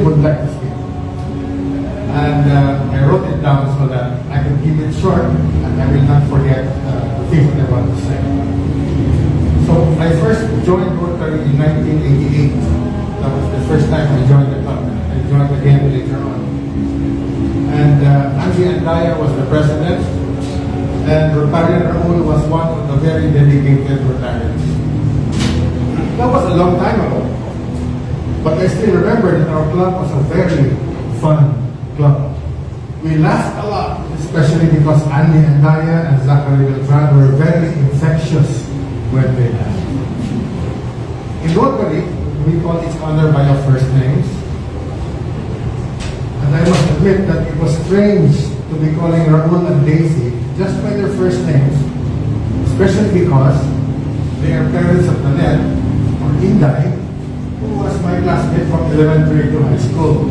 would like to speak. And I wrote it down so that I can keep it short and I will not forget the things that I want to say. So I first joined Rotary in 1988. That was the first time I joined the club. I joined again later on. And Andy Andaya was the president, and Rotarian Raul was one of the very dedicated Rotarians. That was a long time ago. But I still remember that our club was a very fun club. We laughed a lot, especially because Andy Andaya and Zachary Beltran were very infectious when they laughed. In Rotary, we call each other by our first names. And I must admit that it was strange to be calling Raul and Daisy just by their first names, especially because they are parents of Nanette, or Inday, who was my classmate from elementary to high school.